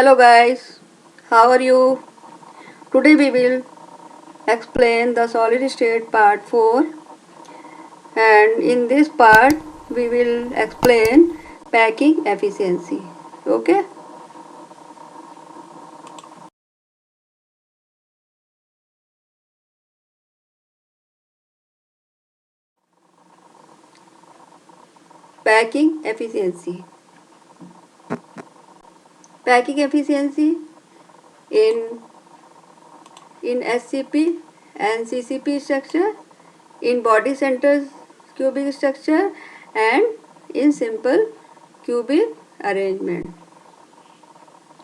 Hello guys, how are you? Today we will explain the solid state part 4, and in this part we will explain packing efficiency. Okay? Packing efficiency. Packing efficiency in SCP and CCP structure, in body center cubic structure, and in simple cubic arrangement.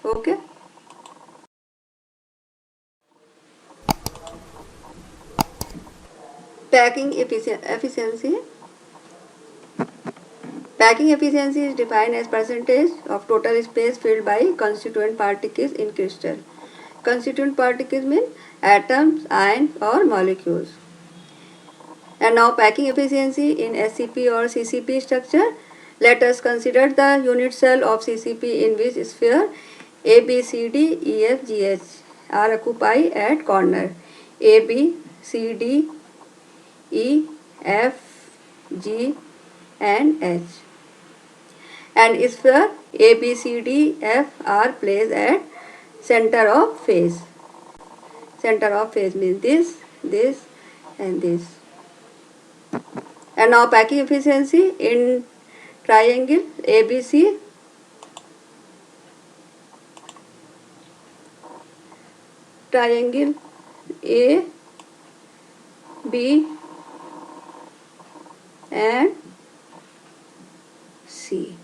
Okay? Packing efficiency. Packing efficiency is defined as percentage of total space filled by constituent particles in crystal. Constituent particles mean atoms, ions or molecules. And now packing efficiency in SCP or CCP structure. Let us consider the unit cell of CCP in which sphere A, B, C, D, E, F, G, H are occupied at corner. A, B, C, D, E, F, G and H. And sphere A, B, C, D, F are placed at center of face. Center of face means this and this. And now packing efficiency in triangle ABC. Triangle A, B and C.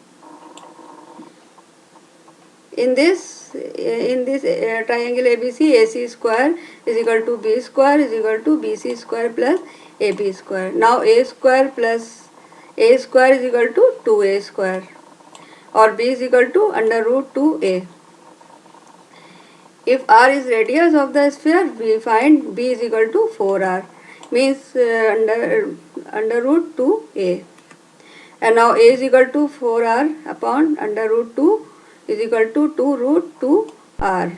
In this triangle ABC, AC square is equal to B square is equal to BC square plus AB square. Now A square plus A square is equal to 2A square, or B is equal to under root 2A. If R is radius of the sphere, we find B is equal to 4R, means under root 2A. And now A is equal to 4R upon under root 2 is equal to 2 root 2R.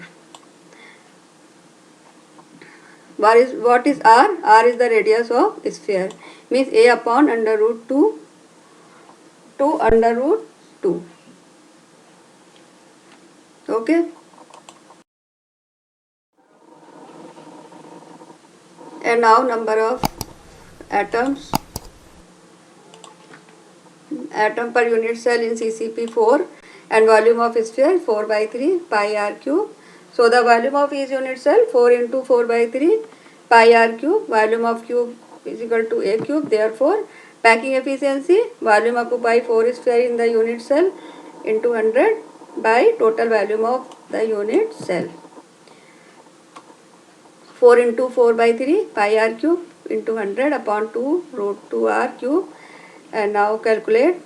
What is R? R is the radius of sphere, means A upon under root 2 to under root 2. Okay? And now number of atoms. Atom per unit cell in CCP 4 and volume of sphere 4 by 3 pi r cube. So the volume of each unit cell 4 into 4 by 3 pi r cube. Volume of cube is equal to a cube. Therefore, packing efficiency, volume occupied 4 sphere in the unit cell into 100 by total volume of the unit cell. 4 into 4 by 3 pi r cube into 100 upon 2 root 2 r cube. And now calculate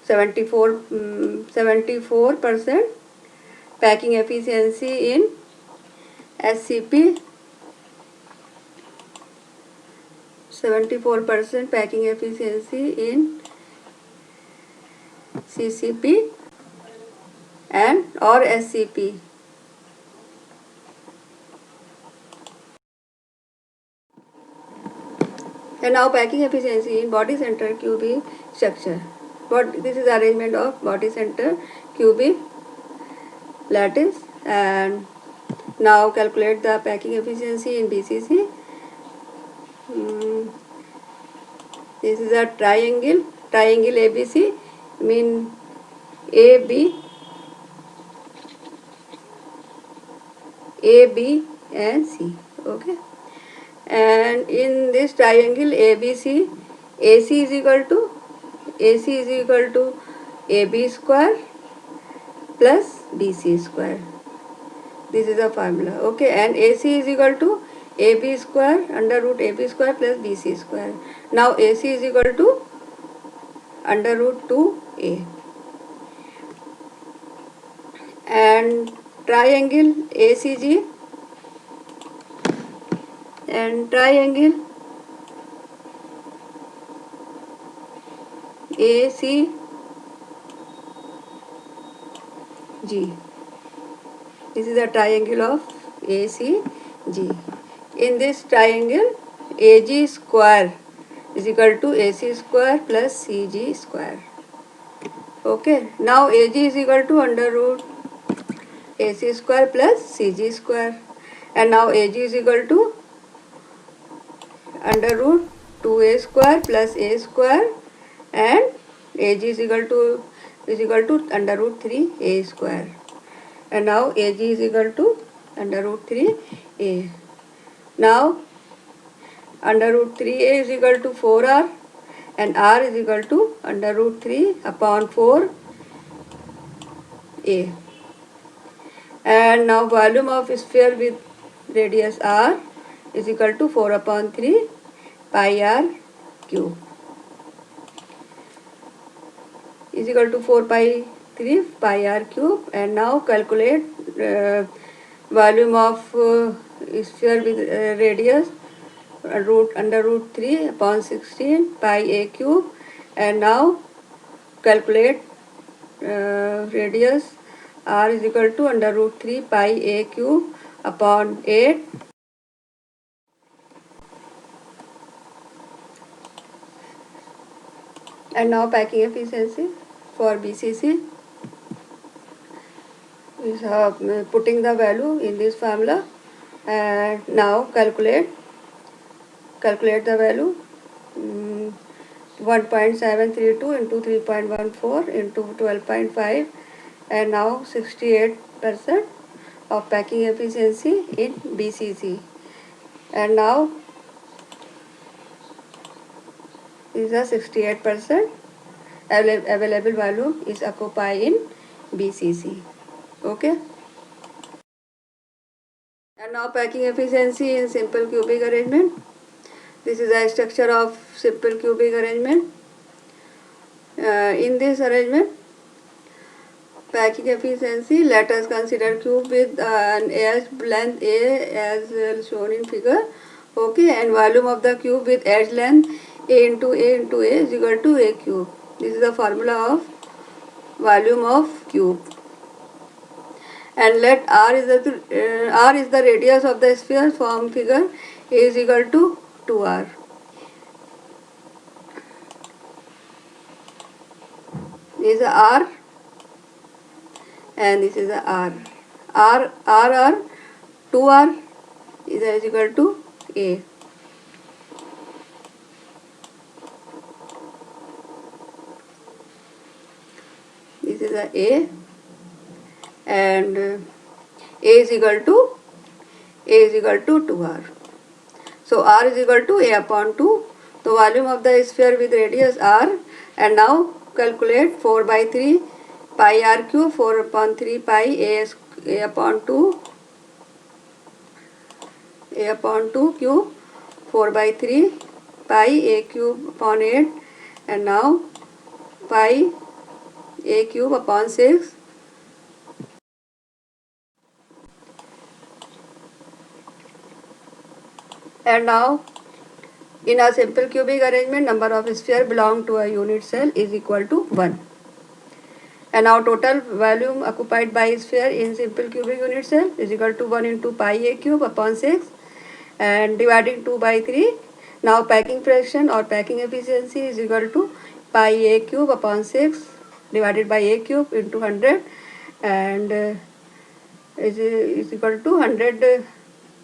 74% packing efficiency in SCP. 74% packing efficiency in CCP and or SCP. And now packing efficiency in body center cubic structure. This is arrangement of body center cubic lattice. And now calculate the packing efficiency in BCC. This is a triangle ABC, mean AB and C. Okay. And in this triangle ABC, AC is equal to AB square plus BC square. This is the formula. Okay. And AC is equal to AB square under root AB square plus BC square. Now AC is equal to under root 2A. And triangle ACG and triangle ACG. This is a triangle of ACG. In this triangle, AG square is equal to AC square plus CG square. Okay, now AG is equal to under root AC square plus CG square, and now AG is equal to under root 2A square plus A square, and AG is equal to under root 3A square, and now AG is equal to under root 3A. Now under root 3A is equal to 4R, and R is equal to under root 3 upon 4A. And now volume of sphere with radius R is equal to 4 upon 3 pi R cube is equal to 4 pi 3 pi R cube. And now calculate volume of sphere with radius under root 3 upon 16 pi A cube. And now calculate radius R is equal to under root 3 pi A cube upon 8. And now packing efficiency for BCC is putting the value in this formula, and now calculate the value 1.732 into 3.14 into 12.5, and now 68% of packing efficiency in BCC. And now is a 68% available volume is occupied in BCC. Okay. And now packing efficiency in simple cubic arrangement. This is a structure of simple cubic arrangement. In this arrangement, packing efficiency, let us consider cube with an edge length A as shown in figure. Okay, and volume of the cube with edge length A into A is equal to A cube. This is the formula of volume of cube. And let R is the radius of the sphere from figure. A is equal to 2R. This is a R and this is a R. R, 2R is equal to A. This is a and A is equal to 2R. So R is equal to A upon 2. The volume of the sphere with radius R. And now calculate 4 by 3 pi R cube, 4 upon 3 pi A upon 2 cube, 4 by 3 pi A cube upon 8, and now pi A cube upon 6. And now in a simple cubic arrangement, number of sphere belong to a unit cell is equal to 1. And now total volume occupied by sphere in simple cubic unit cell is equal to 1 into pi A cube upon 6, and dividing 2 by 3. Now packing fraction or packing efficiency is equal to pi A cube upon 6 divided by A cube into 100, and is equal to 100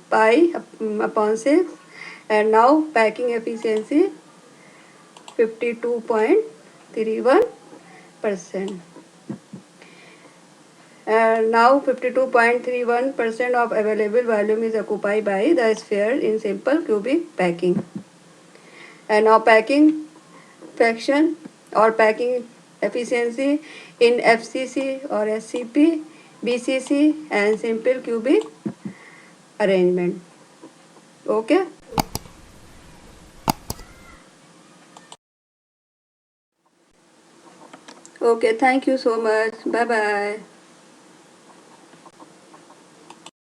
pi upon 6. And now packing efficiency 52.31%. And now 52.31% of available volume is occupied by the sphere in simple cubic packing. And now packing fraction or packing efficiency in FCC or SCP, BCC and simple cubic arrangement. Okay. Okay, thank you so much. Bye bye.